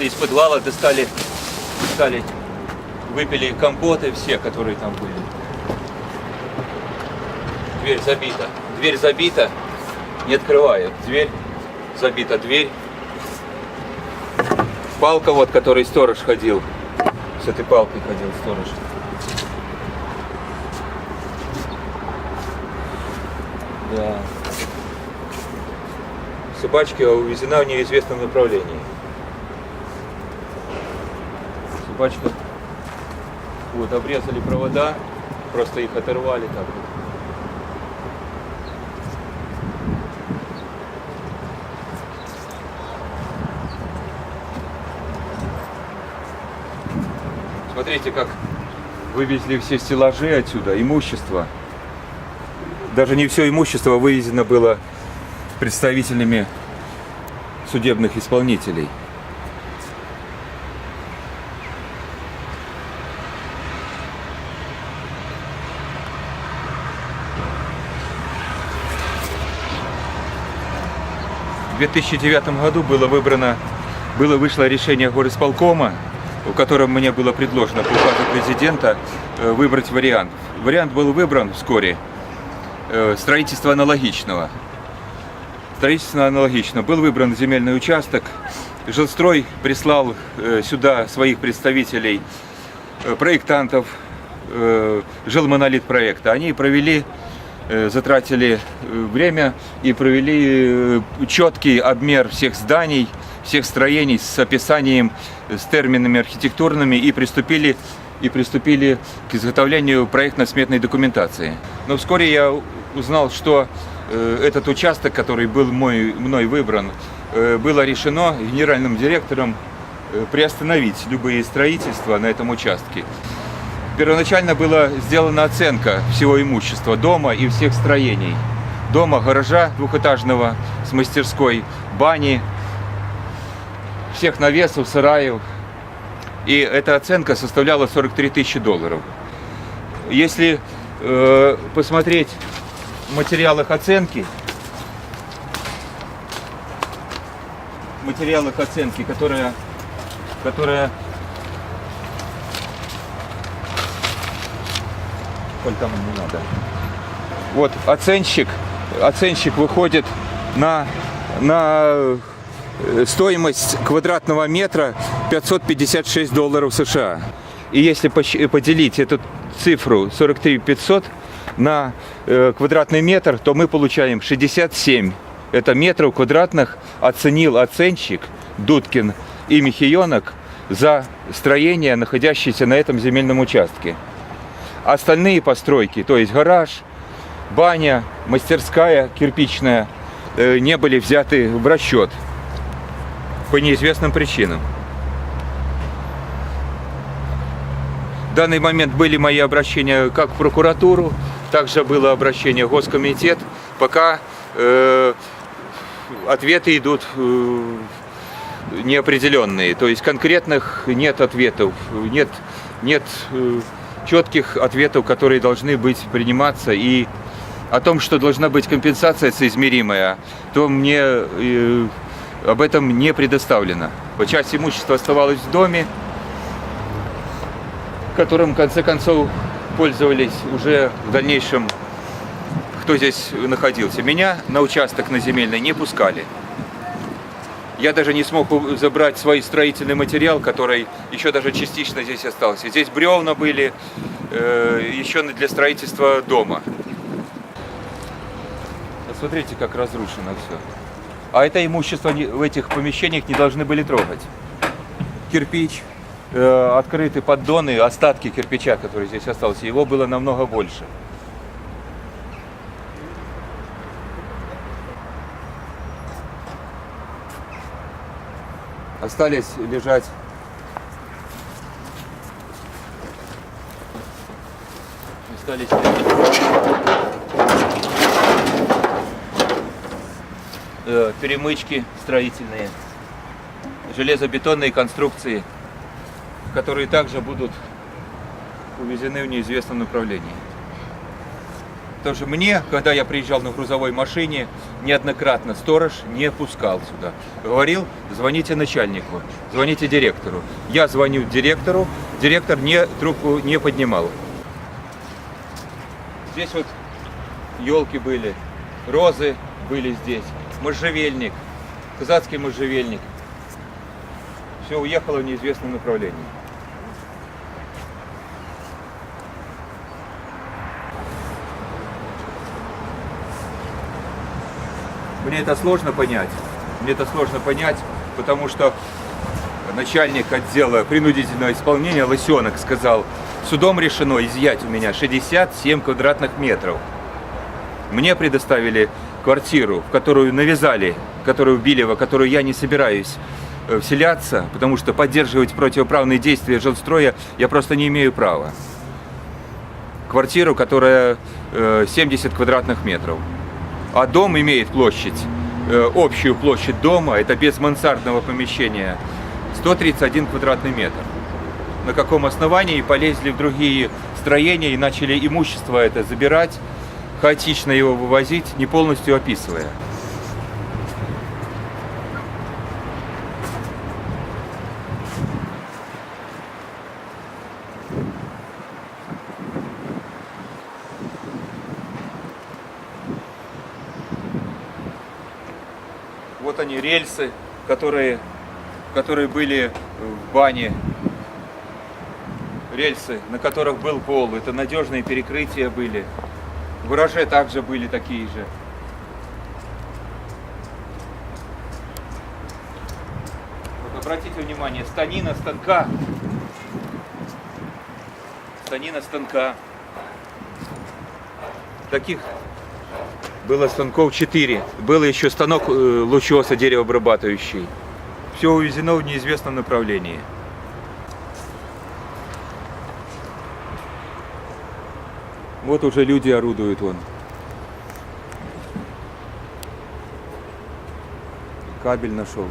просто из подвала достали, выпили компоты все, которые там были. Дверь забита, не открывают. Дверь забита, дверь. Палка, вот, которой сторож ходил. С этой палкой ходил сторож. Да. Собачка увезена в неизвестном направлении. Собачка. Вот, обрезали провода, просто их оторвали так вот. Смотрите, как вывезли все стеллажи отсюда, имущество. Даже не все имущество вывезено было представителями судебных исполнителей. В 2009 году вышло решение горисполкома, в котором мне было предложено по указу президента выбрать вариант. Вариант был выбран вскоре. Строительство аналогичного. Был выбран земельный участок. Жилстрой прислал сюда своих представителей, проектантов, Жилмонолит проекта. Они затратили время и провели четкий обмер всех зданий, всех строений с описанием, с терминами архитектурными и приступили к изготовлению проектно-сметной документации. Но вскоре я узнал, что этот участок, который был мной выбран, было решено генеральным директором приостановить любые строительства на этом участке. Первоначально была сделана оценка всего имущества дома и всех строений. Дома, гаража двухэтажного с мастерской, бани, всех навесов, сараев. И эта оценка составляла $43 000. Если посмотреть в материалах оценки, которая там не надо. Вот оценщик выходит на стоимость квадратного метра $556 США. И если поделить эту цифру 43 500 на квадратный метр, то мы получаем 67. Это метров квадратных оценил оценщик Дудкин и Михеенок за строение, находящееся на этом земельном участке. Остальные постройки, то есть гараж, баня, мастерская кирпичная, не были взяты в расчет по неизвестным причинам. В данный момент были мои обращения как в прокуратуру, также было обращение в Госкомитет, пока ответы идут неопределенные, то есть конкретных нет ответов, нет четких ответов, которые должны быть приниматься, и о том, что должна быть компенсация соизмеримая, то мне об этом не предоставлено. Часть имущества оставалась в доме, которым в конце концов пользовались уже в дальнейшем, кто здесь находился. Меня на участок на земельный не пускали. Я даже не смог забрать свой строительный материал, который еще даже частично здесь остался. Здесь бревна были еще для строительства дома. Смотрите, как разрушено все. А это имущество в этих помещениях не должны были трогать. Кирпич, открыты поддоны, остатки кирпича, который здесь остался, его было намного больше. Остались лежать перемычки строительные, железобетонные конструкции, которые также будут увезены в неизвестном направлении. Потому что мне, когда я приезжал на грузовой машине, неоднократно сторож не пускал сюда. Говорил, звоните начальнику, звоните директору. Я звоню директору, директор трубку не поднимал. Здесь вот елки были, розы были здесь, можжевельник, казацкий можжевельник. Все уехало в неизвестном направлении. Мне это сложно понять, потому что начальник отдела принудительного исполнения Лысенок сказал, судом решено изъять у меня 67 квадратных метров. Мне предоставили квартиру, в которую навязали, которую в Билево, которую я не собираюсь вселяться, потому что поддерживать противоправные действия жилстроя я просто не имею права. Квартиру, которая 70 квадратных метров. А дом имеет площадь, общую площадь дома, это без мансардного помещения, 131 квадратный метр. На каком основании полезли в другие строения и начали имущество это забирать, хаотично его вывозить, не полностью описывая. Вот они, рельсы, которые были в бане. Рельсы, на которых был пол. Это надежные перекрытия были. В гараже также были такие же. Вот обратите внимание, станина станка. Станина станка. Таких было станков 4. Был еще станок лучоса деревообрабатывающий. Все увезено в неизвестном направлении. Вот уже люди орудуют вон. Кабель нашел.